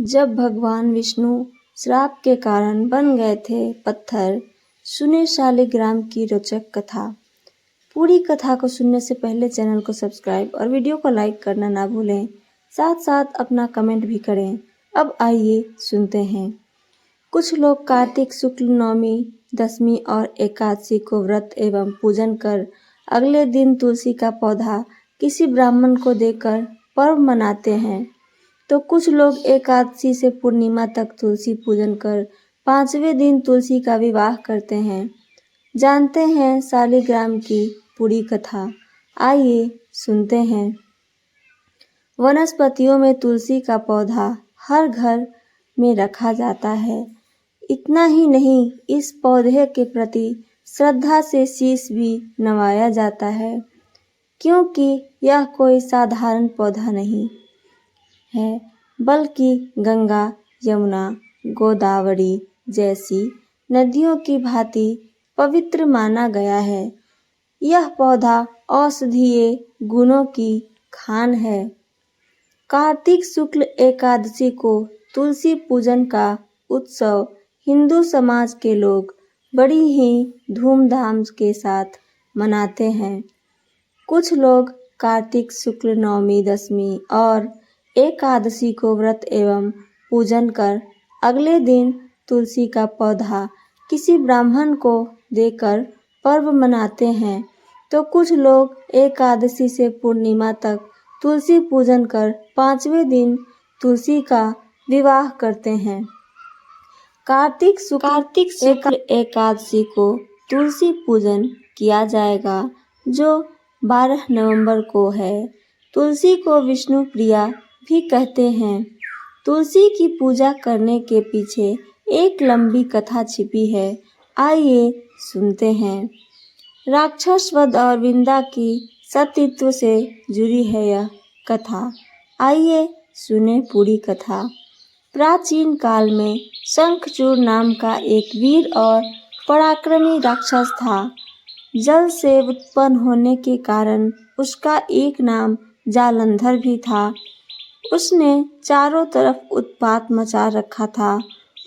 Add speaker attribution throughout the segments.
Speaker 1: जब भगवान विष्णु श्राप के कारण बन गए थे पत्थर, सुने शालिग्राम की रोचक कथा। पूरी कथा को सुनने से पहले चैनल को सब्सक्राइब और वीडियो को लाइक करना ना भूलें, साथ साथ अपना कमेंट भी करें। अब आइए सुनते हैं। कुछ लोग कार्तिक शुक्ल नवमी, दशमी और एकादशी को व्रत एवं पूजन कर अगले दिन तुलसी का पौधा किसी ब्राह्मण को देकर पर्व मनाते हैं, तो कुछ लोग एकादशी से पूर्णिमा तक तुलसी पूजन कर 5वें दिन तुलसी का विवाह करते हैं। जानते हैं शालिग्राम की पूरी कथा। आइए सुनते हैं। वनस्पतियों में तुलसी का पौधा हर घर में रखा जाता है। इतना ही नहीं, इस पौधे के प्रति श्रद्धा से शीश भी नवाया जाता है, क्योंकि यह कोई साधारण पौधा नहीं है, बल्कि गंगा, यमुना, गोदावरी जैसी नदियों की भांति पवित्र माना गया है। यह पौधा औषधीय गुणों की खान है। कार्तिक शुक्ल एकादशी को तुलसी पूजन का उत्सव हिंदू समाज के लोग बड़ी ही धूमधाम के साथ मनाते हैं। कुछ लोग कार्तिक शुक्ल नवमी, दशमी और एकादशी को व्रत एवं पूजन कर अगले दिन तुलसी का पौधा किसी ब्राह्मण को देकर पर्व मनाते हैं, तो कुछ लोग एकादशी से पूर्णिमा तक तुलसी पूजन कर 5वें दिन तुलसी का विवाह करते हैं। कार्तिक शुक्ल एकादशी को तुलसी पूजन किया जाएगा, जो 12 नवंबर को है। तुलसी को विष्णु प्रिया भी कहते हैं। तुलसी की पूजा करने के पीछे एक लंबी कथा छिपी है। आइए सुनते हैं। राक्षस वध और वृंदा की सतीत्व से जुड़ी है यह कथा। आइए सुने पूरी कथा। प्राचीन काल में शंखचूड़ नाम का एक वीर और पराक्रमी राक्षस था। जल से उत्पन्न होने के कारण उसका एक नाम जालंधर भी था। उसने चारों तरफ उत्पात मचा रखा था।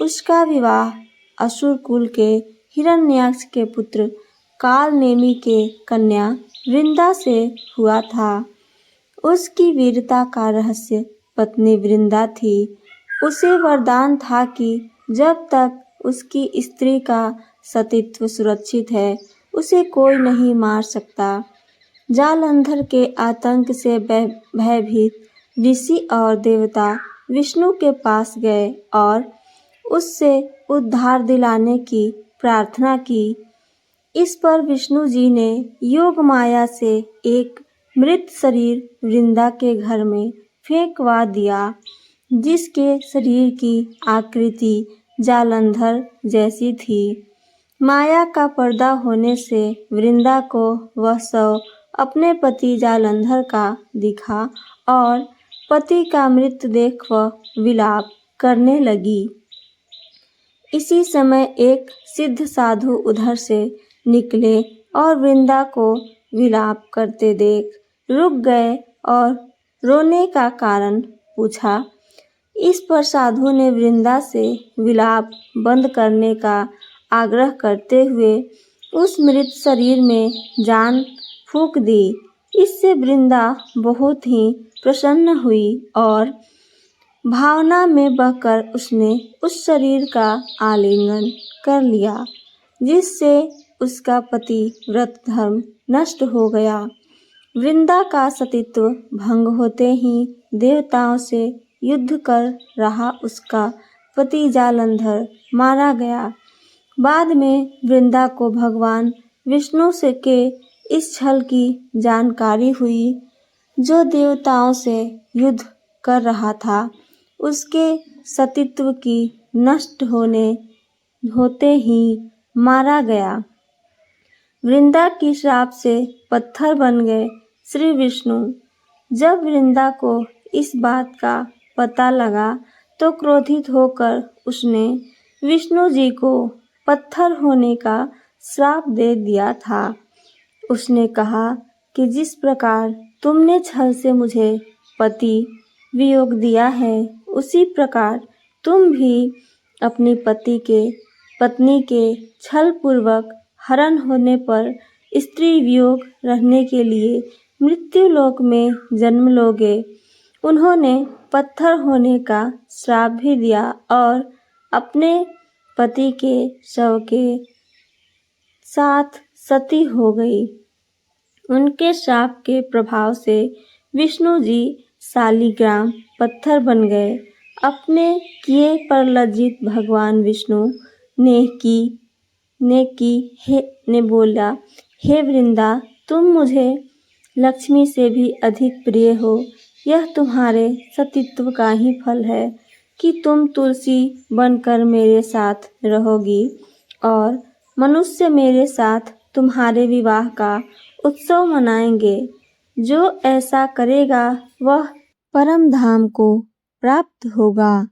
Speaker 1: उसका विवाह असुर कुल के हिरण्याक्ष के पुत्र कालनेमी के कन्या वृंदा से हुआ था। उसकी वीरता का रहस्य पत्नी वृंदा थी। उसे वरदान था कि जब तक उसकी स्त्री का सतीत्व सुरक्षित है, उसे कोई नहीं मार सकता। जालंधर के आतंक से भयभीत ऋषि और देवता विष्णु के पास गए और उससे उद्धार दिलाने की प्रार्थना की। इस पर विष्णु जी ने योग माया से एक मृत शरीर वृंदा के घर में फेंकवा दिया, जिसके शरीर की आकृति जालंधर जैसी थी। माया का पर्दा होने से वृंदा को वह शव अपने पति जालंधर का दिखा और पति का मृत देख वह विलाप करने लगी। इसी समय एक सिद्ध साधु उधर से निकले और वृंदा को विलाप करते देख रुक गए और रोने का कारण पूछा। इस पर साधु ने वृंदा से विलाप बंद करने का आग्रह करते हुए उस मृत शरीर में जान फूंक दी। इससे वृंदा बहुत ही प्रसन्न हुई और भावना में बहकर उसने उस शरीर का आलिंगन कर लिया, जिससे उसका पति व्रत धर्म नष्ट हो गया। वृंदा का सतीत्व भंग होते ही देवताओं से युद्ध कर रहा उसका पति जालंधर मारा गया। बाद में वृंदा को भगवान विष्णु से के इस छल की जानकारी हुई। जो देवताओं से युद्ध कर रहा था, उसके सतीत्व की नष्ट होते ही मारा गया। वृंदा की श्राप से पत्थर बन गए श्री विष्णु। जब वृंदा को इस बात का पता लगा तो क्रोधित होकर उसने विष्णु जी को पत्थर होने का श्राप दे दिया था। उसने कहा कि जिस प्रकार तुमने छल से मुझे पति वियोग दिया है, उसी प्रकार तुम भी अपनी पत्नी के छल पूर्वक हरण होने पर स्त्री वियोग रहने के लिए मृत्यु लोक में जन्म लोगे। उन्होंने पत्थर होने का श्राप भी दिया और अपने पति के शव के साथ सती हो गई। उनके श्राप के प्रभाव से विष्णु जी शालिग्राम पत्थर बन गए। अपने किए पर लज्जित भगवान विष्णु ने बोला, हे वृंदा, तुम मुझे लक्ष्मी से भी अधिक प्रिय हो। यह तुम्हारे सतीत्व का ही फल है कि तुम तुलसी बनकर मेरे साथ रहोगी और मनुष्य मेरे साथ तुम्हारे विवाह का उत्सव मनाएंगे। जो ऐसा करेगा वह परम धाम को प्राप्त होगा।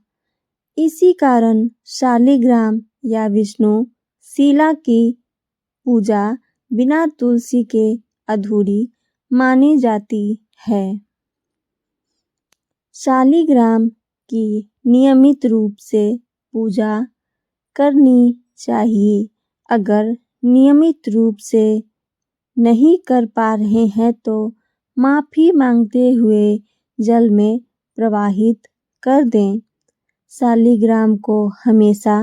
Speaker 1: इसी कारण शालिग्राम या विष्णु शिला की पूजा बिना तुलसी के अधूरी मानी जाती है। शालिग्राम की नियमित रूप से पूजा करनी चाहिए। अगर नियमित रूप से नहीं कर पा रहे हैं तो माफी मांगते हुए जल में प्रवाहित कर दें। शालिग्राम को हमेशा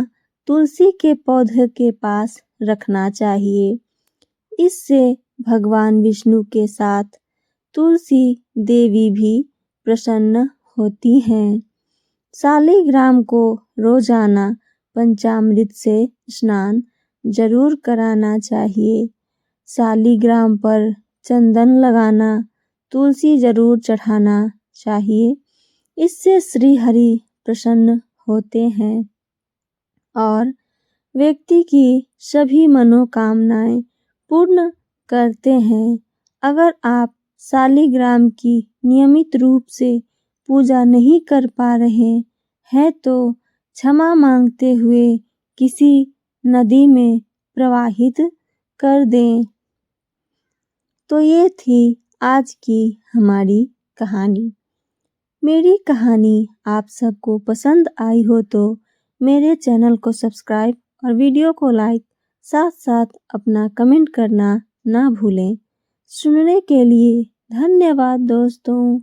Speaker 1: तुलसी के पौधे के पास रखना चाहिए। इससे भगवान विष्णु के साथ तुलसी देवी भी प्रसन्न होती हैं। शालिग्राम को रोजाना पंचामृत से स्नान जरूर कराना चाहिए। शालिग्राम पर चंदन लगाना, तुलसी जरूर चढ़ाना चाहिए। इससे श्री हरि प्रसन्न होते हैं और व्यक्ति की सभी मनोकामनाएं पूर्ण करते हैं। अगर आप शालिग्राम की नियमित रूप से पूजा नहीं कर पा रहे हैं तो क्षमा मांगते हुए किसी नदी में प्रवाहित कर दें। तो ये थी आज की हमारी कहानी। मेरी कहानी आप सबको पसंद आई हो तो मेरे चैनल को सब्सक्राइब और वीडियो को लाइक, साथ साथ अपना कमेंट करना ना भूलें। सुनने के लिए धन्यवाद दोस्तों।